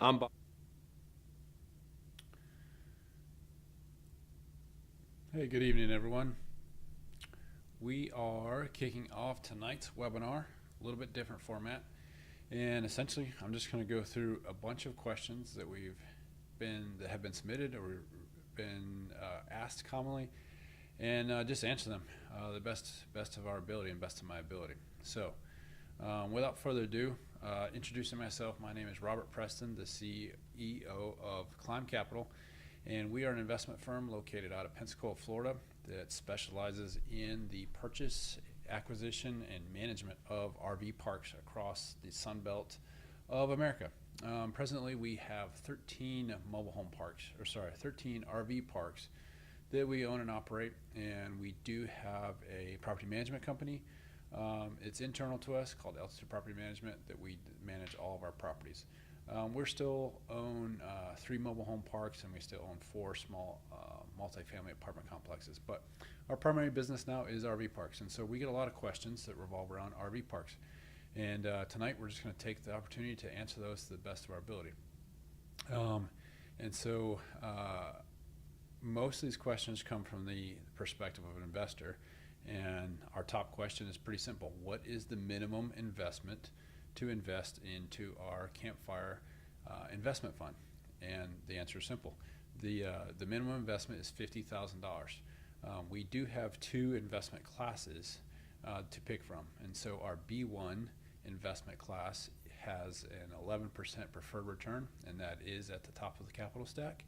I'm Bob. Hey, good evening, everyone. We are kicking off tonight's webinar, a little bit different format. And essentially, I'm just going to go through a bunch of questions that have been submitted or been asked commonly, and just answer them the best of our ability and best of my ability. So, without further ado, introducing myself, my name is Robert Preston, the CEO of Climb Capital, and we are an investment firm located out of Pensacola, Florida, that specializes in the purchase, acquisition, and management of RV parks across the Sun Belt of America. Presently, we have 13 RV parks that we own and operate, and we do have a property management company. It's internal to us, called Altitude Property Management, that we manage all of our properties. We still own 3 mobile home parks, and we still own 4 small multifamily apartment complexes. But our primary business now is RV parks, and so we get a lot of questions that revolve around RV parks. And tonight we're just going to take the opportunity to answer those to the best of our ability. And so most of these questions come from the perspective of an investor, and our top question is pretty simple. What is the minimum investment to invest into our Campfire investment fund? And the answer is simple. The minimum investment is $50,000. We do have 2 investment classes to pick from, and so our B1 investment class has an 11% preferred return, and that is at the top of the capital stack.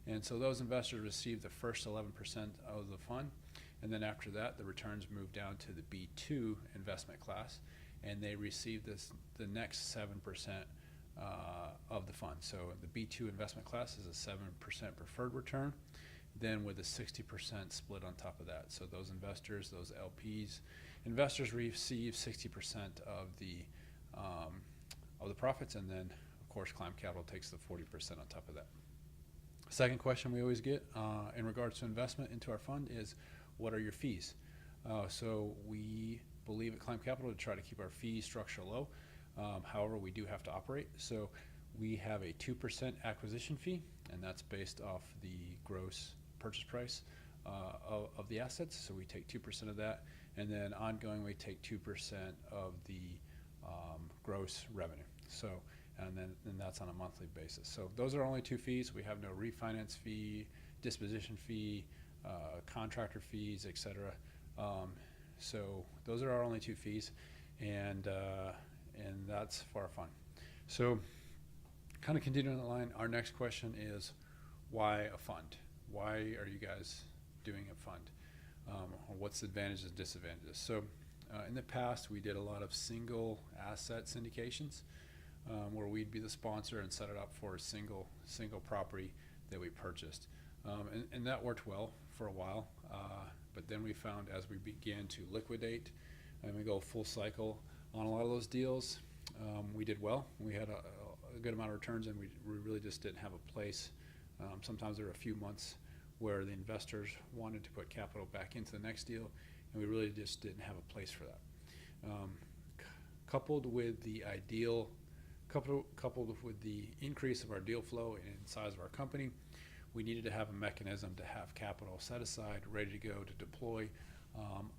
And so those investors receive the first 11% of the fund, and then after that the returns move down to the B2 investment class, and they receive the next 7% of the fund. So the B2 investment class is a 7% preferred return, then with a 60% split on top of that. So those investors, those investors receive 60% of the profits, and then of course Climb Capital takes the 40% on top of that. Second question we always get in regards to investment into our fund is, what are your fees? So we believe at Climb Capital to try to keep our fee structure low. However, we do have to operate. So we have a 2% acquisition fee, and that's based off the gross purchase price of the assets. So we take 2% of that, and then ongoing we take 2% of the gross revenue. So and that's on a monthly basis. So those are only 2 fees. We have no refinance fee, disposition fee, contractor fees, etc. So those are our only 2 fees, and that's for our fund. So kind of continuing the line, our next question is, why a fund? Why are you guys doing a fund? Or what's the advantages and disadvantages? So in the past, we did a lot of single asset syndications, where we'd be the sponsor and set it up for a single property that we purchased. And that worked well for a while, but then we found as we began to liquidate and we go full cycle on a lot of those deals, we did well. We had a good amount of returns, and we really just didn't have a place. Sometimes there were a few months where the investors wanted to put capital back into the next deal, and we really just didn't have a place for that. Coupled with the increase of our deal flow and size of our company, we needed to have a mechanism to have capital set aside, ready to go to deploy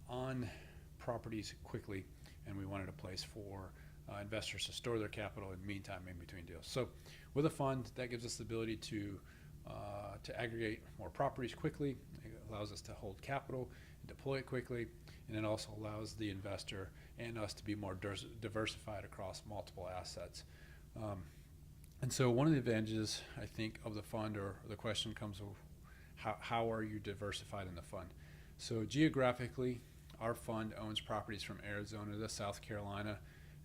on properties quickly, and we wanted a place for investors to store their capital in the meantime in between deals. So with a fund, that gives us the ability to aggregate more properties quickly. It allows us to hold capital and deploy it quickly, and it also allows the investor and us to be more diversified across multiple assets. And so one of the advantages, I think, of the fund, or the question comes of how are you diversified in the fund? So geographically, our fund owns properties from Arizona to South Carolina,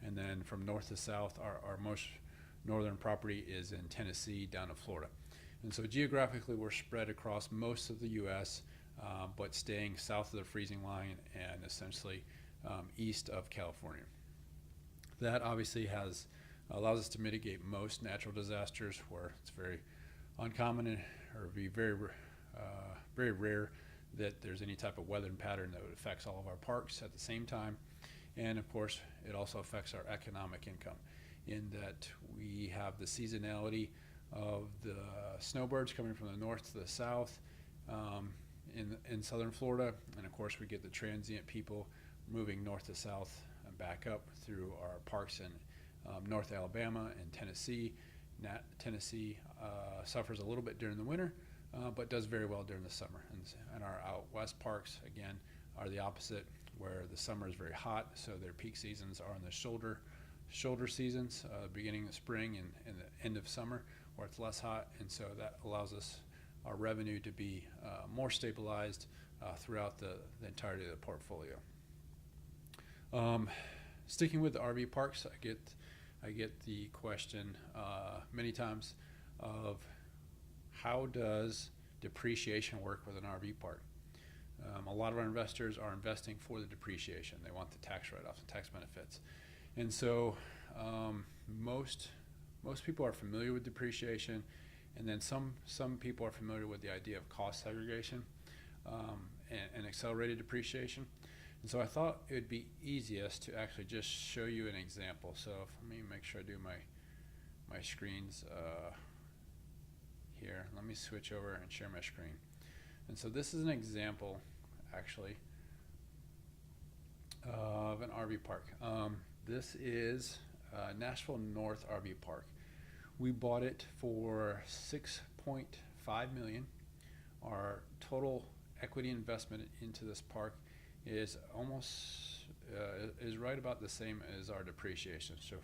and then from north to south, our most northern property is in Tennessee down to Florida. And so geographically, we're spread across most of the U.S., but staying south of the freezing line and essentially east of California. That obviously allows us to mitigate most natural disasters, where it's very uncommon or be very rare that there's any type of weather pattern that affects all of our parks at the same time. And of course, it also affects our economic income. in that we have the seasonality of the snowbirds coming from the north to the south in southern Florida, and of course we get the transient people moving north to south and back up through our parks in North Alabama and Tennessee. Tennessee suffers a little bit during the winter, but does very well during the summer. And our out west parks, again, are the opposite, where the summer is very hot, so their peak seasons are in the shoulder seasons, beginning of spring and the end of summer, where it's less hot, and so that allows us our revenue to be more stabilized throughout the entirety of the portfolio. Sticking with the RV parks, I get the question many times of how does depreciation work with an RV park? A lot of our investors are investing for the depreciation. They want the tax write-offs and tax benefits. And so most people are familiar with depreciation, and then some people are familiar with the idea of cost segregation and accelerated depreciation. And so I thought it would be easiest to actually just show you an example. So let me make sure I do my screens here. Let me switch over and share my screen. And so this is an example, actually, of an RV park. This is Nashville North RV Park. We bought it for $6.5 million. Our total equity investment into this park is is right about the same as our depreciation. So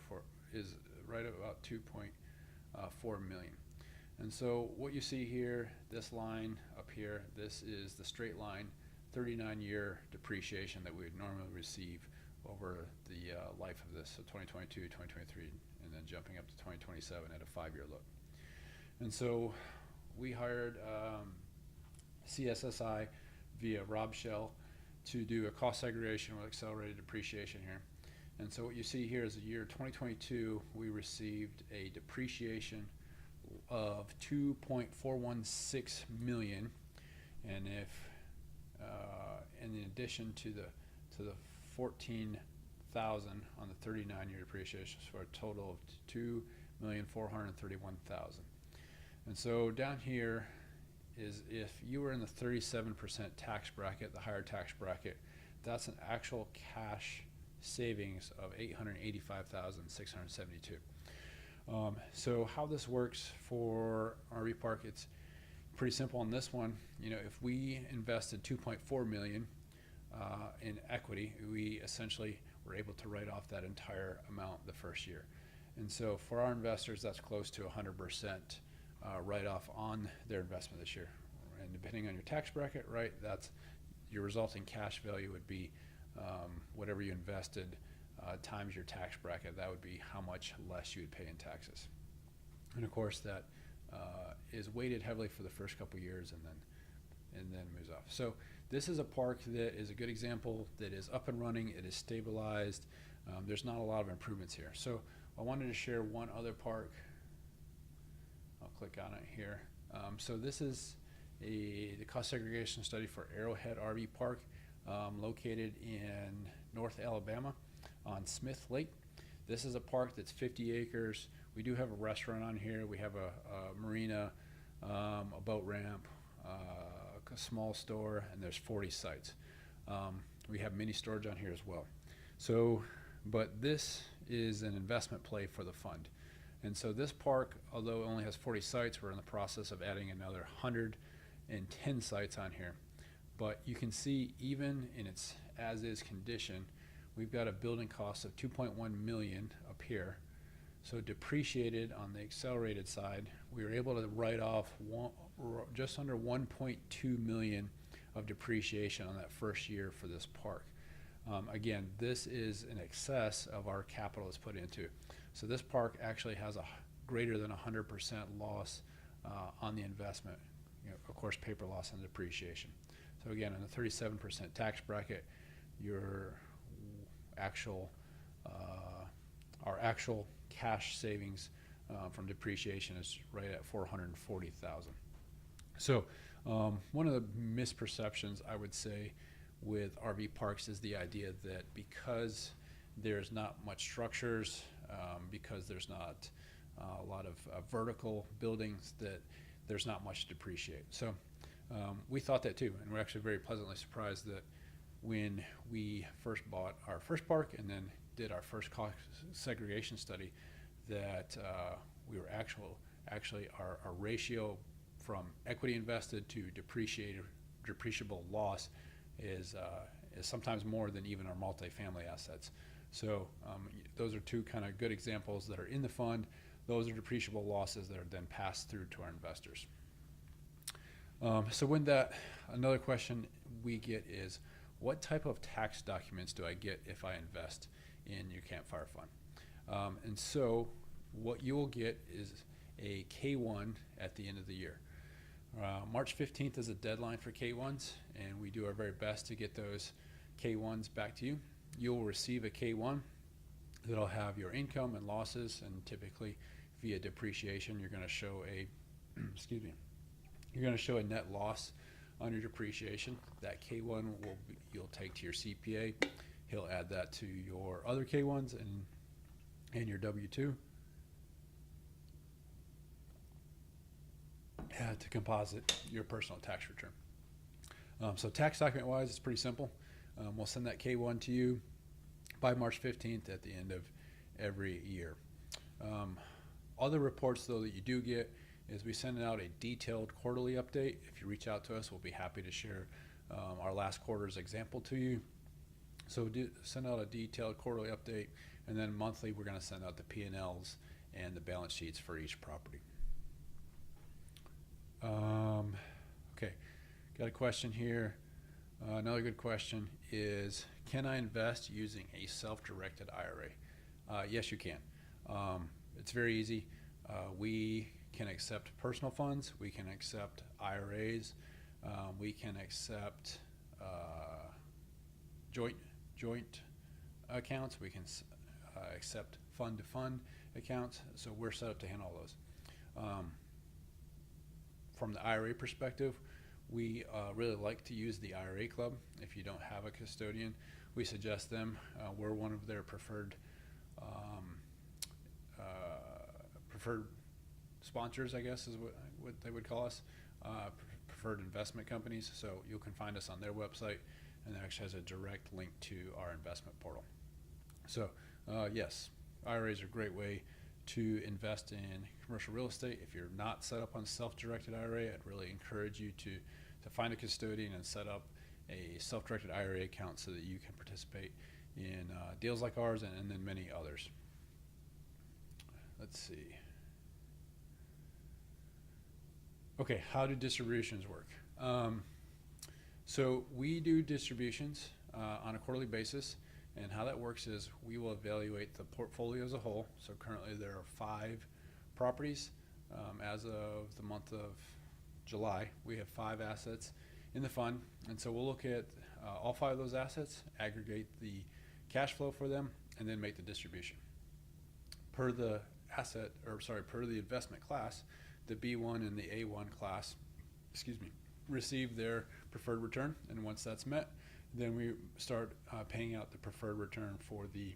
is right about 2.4 million. And so what you see here, this line up here, this is the straight line 39-year depreciation that we would normally receive over the life of this, so 2022, 2023, and then jumping up to 2027 at a 5-year look. And so we hired CSSI via Rob Shell to do a cost segregation with accelerated depreciation here. And so what you see here is the year 2022, we received a depreciation of $2.416 million, and if in addition to the 14,000 on the 39-year depreciation, for a total of $2,431,000. And so down here is if you were in the 37% tax bracket, the higher tax bracket, that's an actual cash savings of $885,672. So how this works for RV park, it's pretty simple on this one. You know, if we invested $2.4 million in equity, we essentially were able to write off that entire amount the first year. And so for our investors, that's close to 100% write-off on their investment this year. And depending on your tax bracket, right, that's your resulting cash value would be whatever you invested times your tax bracket. That would be how much less you would pay in taxes. And of course, that is weighted heavily for the first couple years and then moves off. So this is a park that is a good example that is up and running. It is stabilized. There's not a lot of improvements here. So I wanted to share one other park. I'll click on it here. So this is the cost segregation study for Arrowhead RV Park, located in North Alabama on Smith Lake. This is a park that's 50 acres. We do have a restaurant on here. We have a marina, a boat ramp, a small store, and there's 40 sites. We have mini storage on here as well. So, but this is an investment play for the fund. And so this park, although it only has 40 sites, we're in the process of adding another 110 sites on here. But you can see even in its as-is condition, we've got a building cost of $2.1 million up here. So depreciated on the accelerated side, we were able to write off just under 1.2 million of depreciation on that first year for this park. Again, this is in excess of our capital is put into. So this park actually has a greater than 100% loss on the investment. You know, of course, paper loss and depreciation. So again, in the 37% tax bracket, your actual our actual cash savings from depreciation is right at $440,000. So one of the misperceptions, I would say, with RV parks is the idea that because there's not much structures, because there's not a lot of vertical buildings that there's not much to depreciate. So we thought that too, and we're actually very pleasantly surprised that when we first bought our first park and then did our first cost segregation study, that we were actually our ratio from equity invested to depreciable loss is sometimes more than even our multifamily assets. So those are two kind of good examples that are in the fund. Those are depreciable losses that are then passed through to our investors. So another question we get is, what type of tax documents do I get if I invest in your campfire fund? And so what you will get is a K-1 at the end of the year. March 15th is a deadline for K-1s, and we do our very best to get those K-1s back to you. You'll receive a K-1 that'll have your income and losses, and typically via depreciation, you're going to show a you're going to show a net loss on your depreciation. That K-1 you'll take to your CPA. He'll add that to your other K-1s and your W-2 to composite your personal tax return. So tax document wise, it's pretty simple. We'll send that K-1 to you by March 15th at the end of every year. Other reports though that you do get is we send out a detailed quarterly update. If you reach out to us, we'll be happy to share our last quarter's example to you. So send out a detailed quarterly update, and then monthly we're going to send out the P&Ls and the balance sheets for each property. Okay, got a question here. Another good question is, can I invest using a self-directed IRA? Yes, you can. It's very easy. We can accept personal funds. We can accept IRAs. We can accept joint accounts. We can accept fund-to-fund accounts. So we're set up to handle all those. From the IRA perspective, we really like to use the IRA Club. If you don't have a custodian, we suggest them. We're one of their preferred sponsors, I guess is what they would call us, preferred investment companies. So you can find us on their website, and it actually has a direct link to our investment portal. So yes, IRAs are a great way to invest in commercial real estate. If you're not set up on self-directed IRA, I'd really encourage you to find a custodian and set up a self-directed IRA account so that you can participate in deals like ours and then many others. Let's see. Okay, how do distributions work? So we do distributions on a quarterly basis, and how that works is we will evaluate the portfolio as a whole. So currently there are 5 properties. As of the month of July, we have 5 assets in the fund, and so we'll look at all 5 of those assets, aggregate the cash flow for them, and then make the distribution. Per the investment class, the B1 and the A1 class, receive their preferred return, and once that's met, then we start paying out the preferred return for the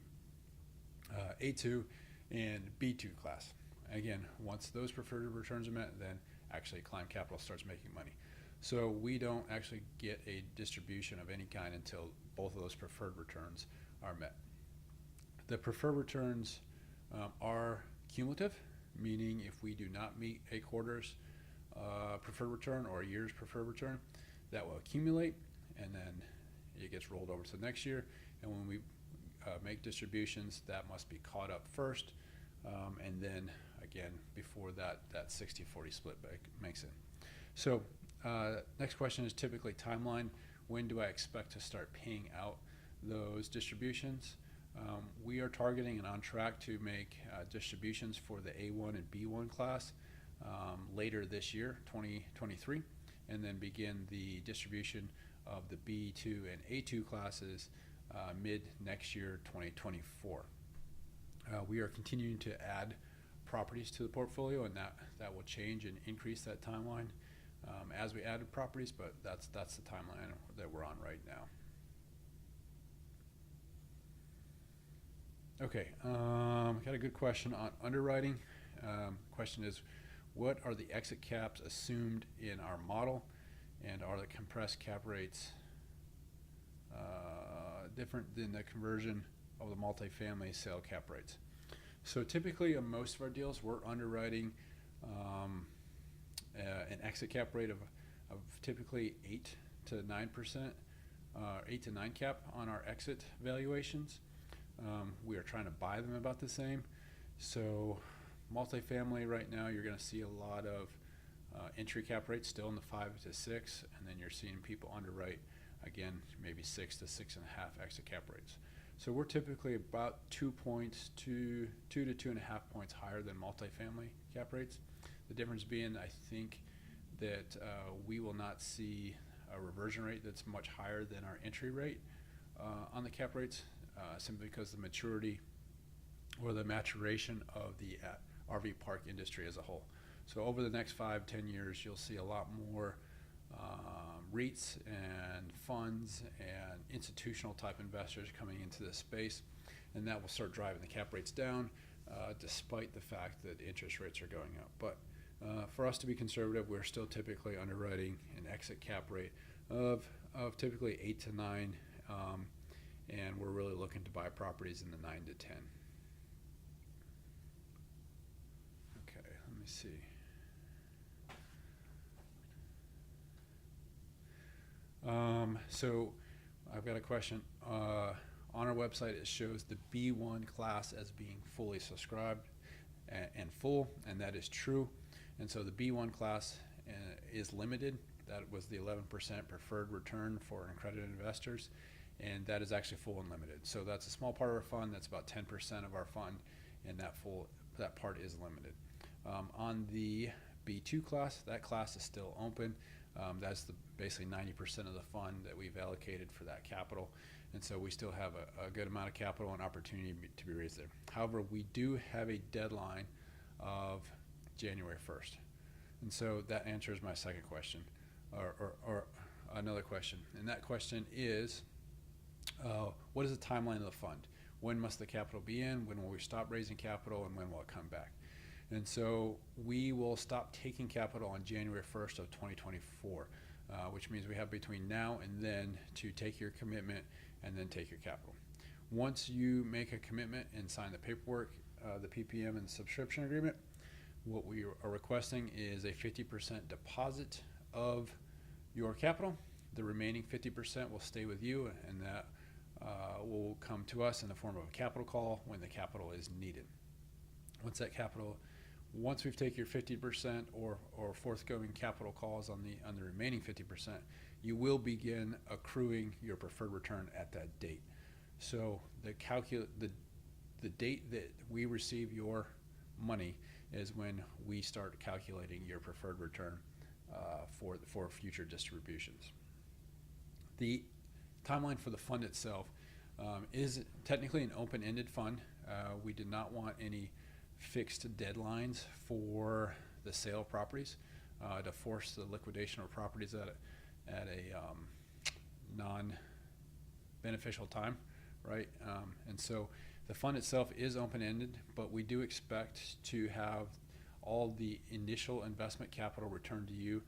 A2 and B2 class. Again, once those preferred returns are met, then actually Climb Capital starts making money. So we don't actually get a distribution of any kind until both of those preferred returns are met. The preferred returns are cumulative, meaning if we do not meet a quarter's preferred return or a year's preferred return, that will accumulate, and then it gets rolled over to the next year. And when we make distributions, that must be caught up first, and then again before that 60-40 split makes it. So next question is typically timeline. When do I expect to start paying out those distributions? We are targeting and on track to make distributions for the A1 and B1 class later this year, 2023, and then begin the distribution of the B2 and A2 classes mid next year, 2024. We are continuing to add properties to the portfolio, and that will change and increase that timeline as we added properties, but that's the timeline that we're on right now. Okay, got a good question on underwriting. Question is, what are the exit caps assumed in our model, and are the compressed cap rates different than the conversion of the multifamily sale cap rates? So typically on most of our deals, we're underwriting an exit cap rate of typically 8 to 9%, 8 to 9 cap on our exit valuations. We are trying to buy them about the same. So multifamily right now, you're going to see a lot of entry cap rates still in the 5 to 6, and then you're seeing people underwrite again maybe 6 to 6.5 exit cap rates. So we're typically about 2 to 2.5 points higher than multifamily cap rates. The difference being, I think that we will not see a reversion rate that's much higher than our entry rate on the cap rates, simply because the maturity or the maturation of the RV park industry as a whole. So over the next 5-10 years, you'll see a lot more REITs and funds and institutional type investors coming into this space, and that will start driving the cap rates down, despite the fact that interest rates are going up. But for us to be conservative, we're still typically underwriting an exit cap rate of typically 8 to 9, and we're really looking to buy properties in the 9 to 10. Okay, let me see. So I've got a question. On our website, it shows the B1 class as being fully subscribed and full, and that is true. And so the B1 class is limited. That was the 11% preferred return for accredited investors, and that is actually full and limited. So that's a small part of our fund. That's about 10% of our fund, and that part is limited. On the B2 class, that class is still open. That's basically 90% of the fund that we've allocated for that capital, and so we still have a good amount of capital and opportunity to be raised there. However, we do have a deadline of January 1st, and so that answers my second question, or another question, and that question is, what is the timeline of the fund? When must the capital be in? When will we stop raising capital, and when will it come back? And so we will stop taking capital on January 1st of 2024, which means we have between now and then to take your commitment and then take your capital. Once you make a commitment and sign the paperwork, the PPM and the subscription agreement, what we are requesting is a 50% deposit of your capital. The remaining 50% will stay with you, and that will come to us in the form of a capital call when the capital is needed. Once we've taken your 50% or forthcoming capital calls on the remaining 50%, you will begin accruing your preferred return at that date. So the date that we receive your money is when we start calculating your preferred return for future distributions. The timeline for the fund itself is technically an open-ended fund. We did not want any fixed deadlines for the sale of properties to force the liquidation of properties at a non-beneficial time, right? And so the fund itself is open-ended, but we do expect to have all the initial investment capital returned to you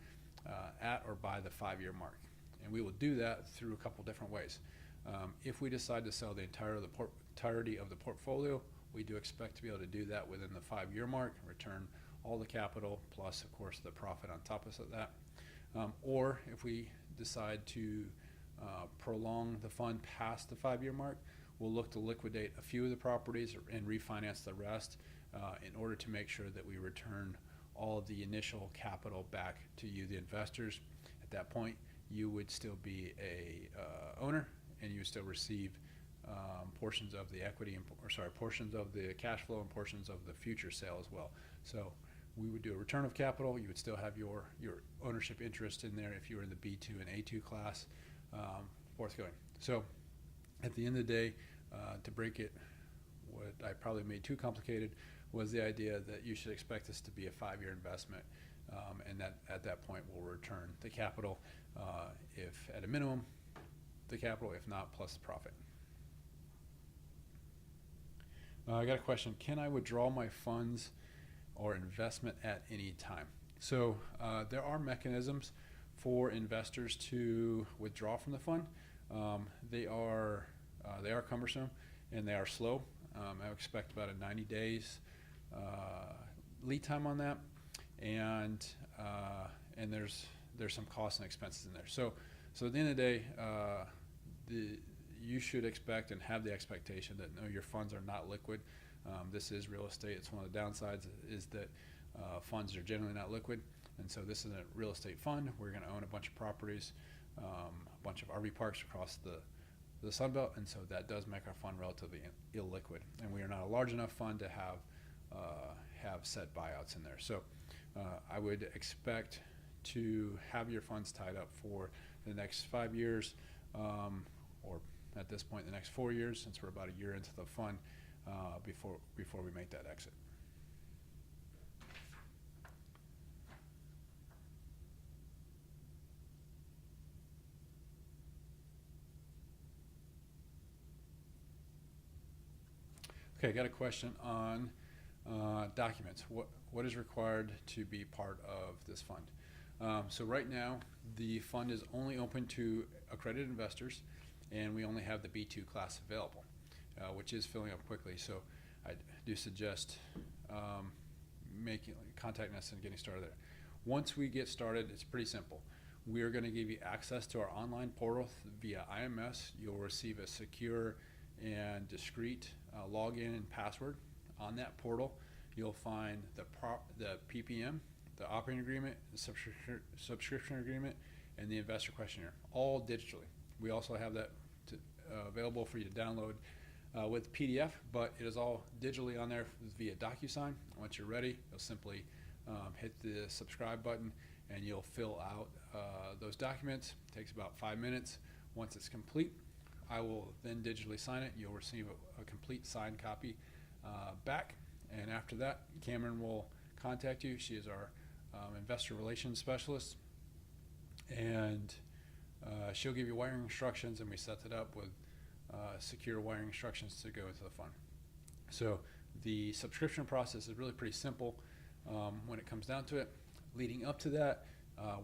at or by the 5-year mark. And we will do that through a couple different ways. If we decide to sell the entirety of the portfolio, we do expect to be able to do that within the 5-year mark, return all the capital plus, of course, the profit on top of that. Or if we decide to prolong the fund past the 5-year mark, we'll look to liquidate a few of the properties and refinance the rest in order to make sure that we return all of the initial capital back to you, the investors. At that point, you would still be a owner, and you would still receive portions of the equity, portions of the cash flow and portions of the future sale as well. So we would do a return of capital. You would still have your ownership interest in there if you were in the B2 and A2 class forthgoing. So at the end of the day, to break it, what I probably made too complicated was the idea that you should expect this to be a 5-year investment, and that at that point we'll return the capital, if at a minimum the capital, if not plus the profit. I got a question. Can I withdraw my funds or investment at any time? So there are mechanisms for investors to withdraw from the fund. They are cumbersome and they are slow. I expect about a 90 days lead time on that, and there's some costs and expenses in there. So at the end of the day, you should expect and have the expectation that no, your funds are not liquid. This is real estate. It's one of the downsides is that funds are generally not liquid, and so this is a real estate fund. We're going to own a bunch of properties, a bunch of RV parks across the Sun Belt, and so that does make our fund relatively illiquid. And we are not a large enough fund to have set buyouts in there. So I would expect to have your funds tied up for the next 5 years, or at this point the next 4 years, since we're about a year into the fund, before we make that exit. Okay, I got a question on documents. What is required to be part of this fund? So right now, the fund is only open to accredited investors, and we only have the B2 class available, which is filling up quickly. So I do suggest contacting us and getting started there. Once we get started, it's pretty simple. We are going to give you access to our online portal via IMS. You'll receive a secure and discrete login and password. On that portal, you'll find the PPM, the operating agreement, the subscription agreement, and the investor questionnaire, all digitally. We also have that available for you to download with PDF, but it is all digitally on there via DocuSign. Once you're ready, you'll simply hit the subscribe button and you'll fill out those documents. It takes about 5 minutes. Once it's complete, I will then digitally sign it. You'll receive a complete signed copy back, and after that, Cameron will contact you. She is our investor relations specialist, and she'll give you wiring instructions, and we set it up with secure wiring instructions to go into the fund. So the subscription process is really pretty simple when it comes down to it. Leading up to that,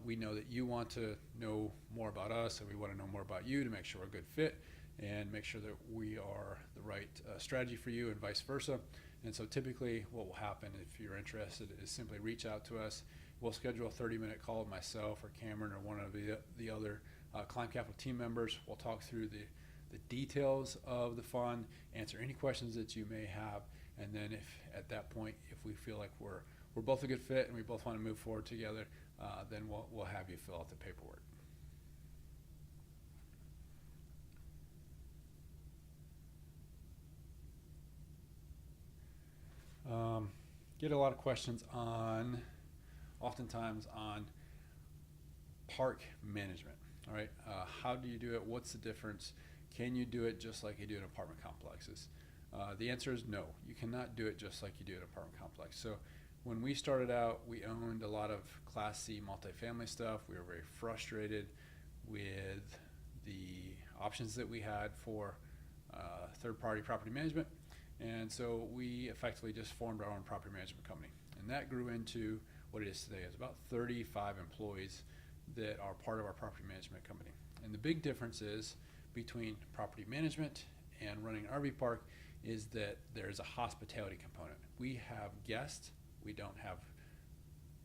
we know that you want to know more about us, and we want to know more about you to make sure we're a good fit and make sure that we are the right strategy for you, and vice versa. And so typically what will happen if you're interested is simply reach out to us. We'll schedule a 30-minute call with myself or Cameron or one of the other Climb Capital team members. We'll talk through the details of the fund, answer any questions that you may have, and then if at that point, if we feel like we're both a good fit and we both want to move forward together, then we'll have you fill out the paperwork. Get a lot of questions oftentimes on park management. All right, how do you do it? What's the difference? Can you do it just like you do in apartment complexes? The answer is no. You cannot do it just like you do in an apartment complex. So when we started out, we owned a lot of Class C multifamily stuff. We were very frustrated with the options that we had for third-party property management. And so we effectively just formed our own property management company. And that grew into what it is today. It's about 35 employees that are part of our property management company. And the big difference is between property management and running an RV park is that there's a hospitality component. We have guests, we don't have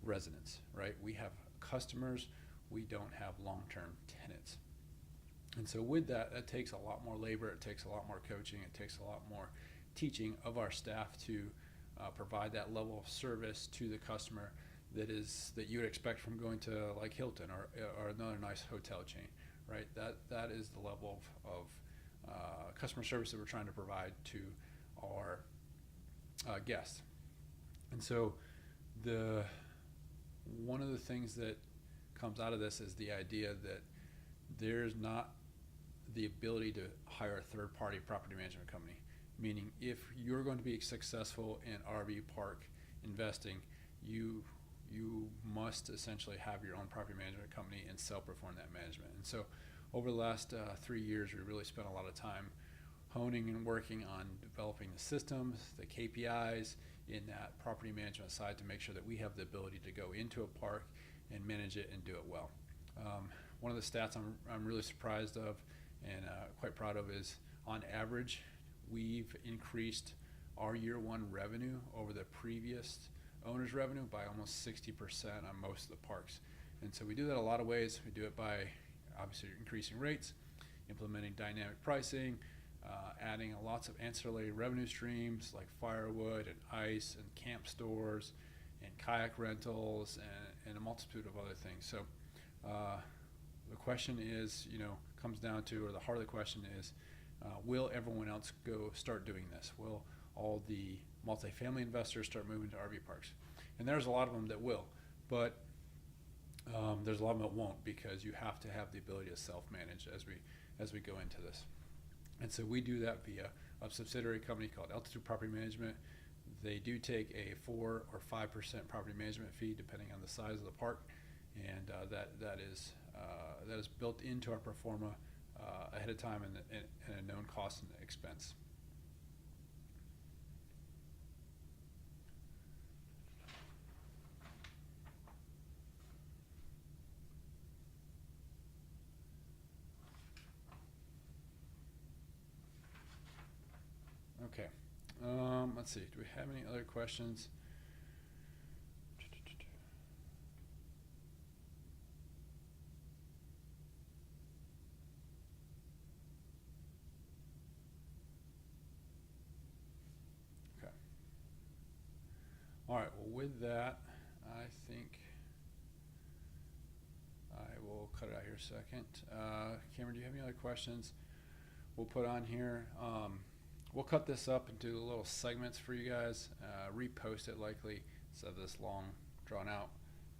residents, right? We have customers, we don't have long-term tenants. And so with that, that takes a lot more labor, it takes a lot more coaching, it takes a lot more teaching of our staff to provide that level of service to the customer that you would expect from going to like Hilton or another nice hotel chain, right? That is the level of customer service that we're trying to provide to our guests. And so one of the things that comes out of this is the idea that there's not the ability to hire a third-party property management company. Meaning, if you're going to be successful in RV park investing, you must essentially have your own property management company and self-perform that management. And so over the last 3 years, we really spent a lot of time honing and working on developing the systems, the KPIs in that property management side to make sure that we have the ability to go into a park and manage it and do it well. One of the stats I'm really surprised of and quite proud of is, on average, we've increased our year one revenue over the previous owner's revenue by almost 60% on most of the parks. And so we do that a lot of ways. We do it by obviously increasing rates, implementing dynamic pricing, adding lots of ancillary revenue streams like firewood and ice and camp stores and kayak rentals and a multitude of other things. So the question is, comes down to, or the heart of the question is, will everyone else go start doing this? Will all the multifamily investors start moving to RV parks? And there's a lot of them that will, but there's a lot of them that won't, because you have to have the ability to self-manage as we go into this. And so we do that via a subsidiary company called Altitude Property Management. They do take a 4 or 5% property management fee depending on the size of the park, and that is built into our pro forma ahead of time and a known cost and expense. Okay, let's see, do we have any other questions? Okay. All right, well, with that, I think I will cut it out here a second. Cameron, do you have any other questions we'll put on here? We'll cut this up into little segments for you guys, repost it likely instead of this long, drawn-out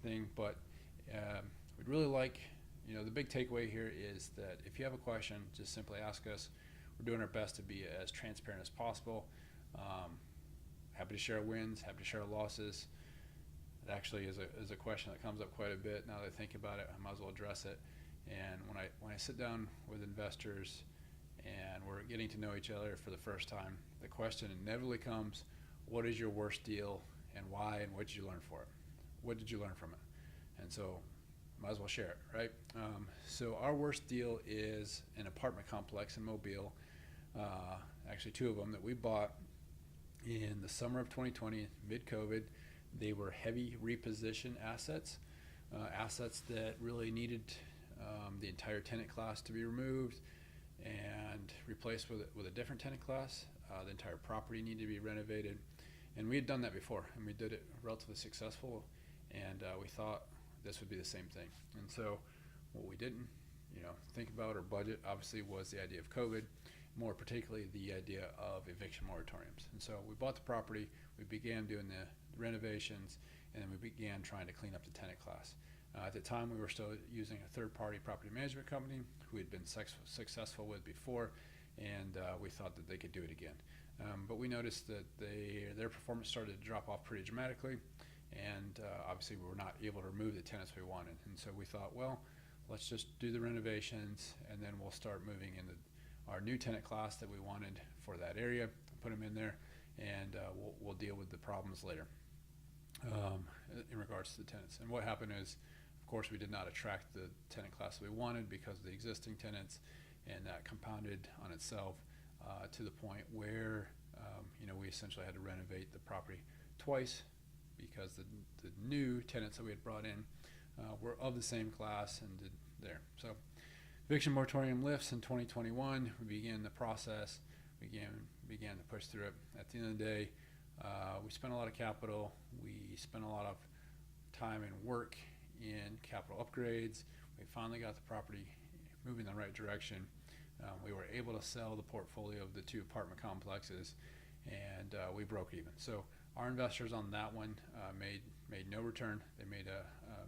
thing. But we'd really like, the big takeaway here is that if you have a question, just simply ask us. We're doing our best to be as transparent as possible. Happy to share wins, happy to share losses. It actually is a question that comes up quite a bit. Now that I think about it, I might as well address it. And when I sit down with investors and we're getting to know each other for the first time, the question inevitably comes, what is your worst deal and why, and what did you learn for it? What did you learn from it? And so might as well share it, right? So our worst deal is an apartment complex in Mobile, actually two of them that we bought in the summer of 2020, mid-COVID. They were heavy reposition assets, assets that really needed the entire tenant class to be removed and replaced with a different tenant class. The entire property needed to be renovated, and we had done that before, and we did it relatively successful, and we thought this would be the same thing. And so what we didn't think about or budget obviously was the idea of COVID, more particularly the idea of eviction moratoriums. And so we bought the property, we began doing the renovations, and then we began trying to clean up the tenant class. At the time, we were still using a third-party property management company who had been successful with before, and we thought that they could do it again. But we noticed that their performance started to drop off pretty dramatically, and obviously we were not able to remove the tenants we wanted. And so we thought, well, let's just do the renovations, and then we'll start moving into our new tenant class that we wanted for that area, put them in there, and we'll deal with the problems later in regards to the tenants. And what happened is, of course, we did not attract the tenant class we wanted because of the existing tenants, and that compounded on itself to the point where we essentially had to renovate the property twice because the new tenants that we had brought in were of the same class and did there. So eviction moratorium lifts in 2021. We began the process, began to push through it. At the end of the day, we spent a lot of capital. We spent a lot of time and work in capital upgrades. We finally got the property moving in the right direction. We were able to sell the portfolio of the two apartment complexes, and we broke even. So our investors on that one made no return. They made a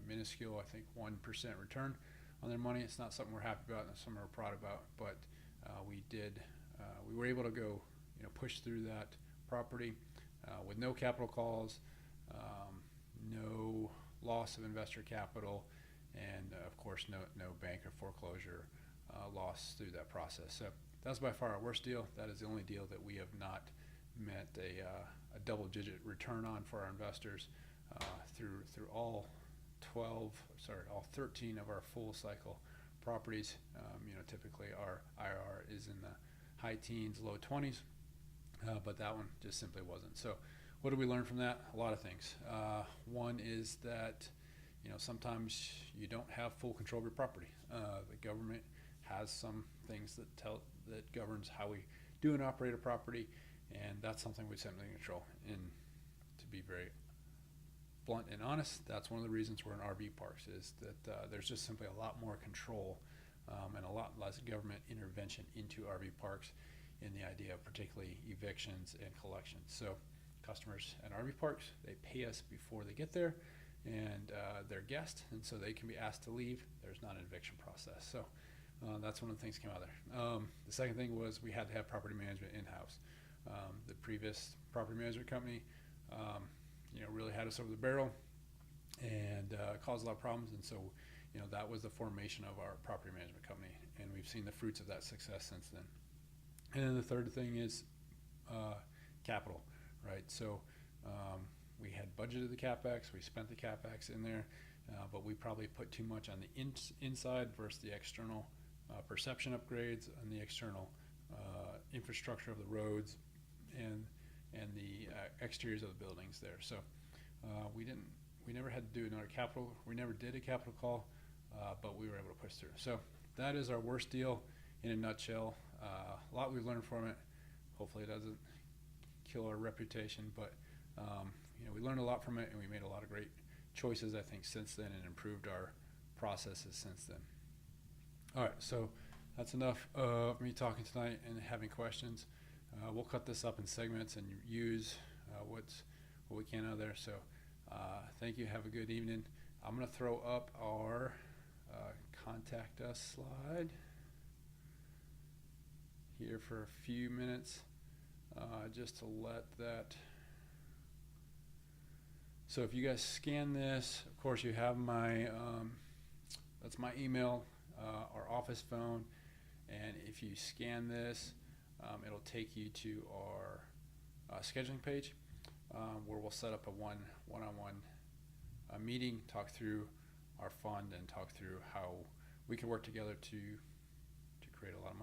minuscule, I think, 1% return on their money. It's not something we're happy about, not something we're proud about, but we were able to go push through that property with no capital calls, no loss of investor capital, and of course no bank or foreclosure loss through that process. So that's by far our worst deal. That is the only deal that we have not met a double-digit return on for our investors through all 13 of our full cycle properties. Typically our IRR is in the high teens, low 20s, but that one just simply wasn't. So what did we learn from that? A lot of things. One is that sometimes you don't have full control of your property. The government has some things that governs how we do and operate a property, and that's something we simply control. And to be very blunt and honest, that's one of the reasons we're in RV parks, is that there's just simply a lot more control and a lot less government intervention into RV parks in the idea of particularly evictions and collections. So customers at RV parks, they pay us before they get there, and they're guests, and so they can be asked to leave. There's not an eviction process. So that's one of the things that came out of there. The second thing was we had to have property management in-house. The previous property management company really had us over the barrel and caused a lot of problems, and so that was the formation of our property management company, and we've seen the fruits of that success since then. And then the third thing is capital, right? So we had budgeted the CapEx, we spent the CapEx in there, but we probably put too much on the inside versus the external perception upgrades and the external infrastructure of the roads and the exteriors of the buildings there. So we never had to do another capital. We never did a capital call, but we were able to push through. So that is our worst deal in a nutshell. A lot we've learned from it. Hopefully it doesn't kill our reputation, but we learned a lot from it, and we made a lot of great choices, I think, since then, and improved our processes since then. All right, so that's enough of me talking tonight and having questions. We'll cut this up in segments and use what we can out of there. So thank you. Have a good evening. I'm going to throw up our contact us slide here for a few minutes just to let that. So if you guys scan this, of course you have my that's my email, our office phone, and if you scan this, it'll take you to our scheduling page where we'll set up a one-on-one meeting, talk through our fund, and talk through how we can work together to create a lot of money.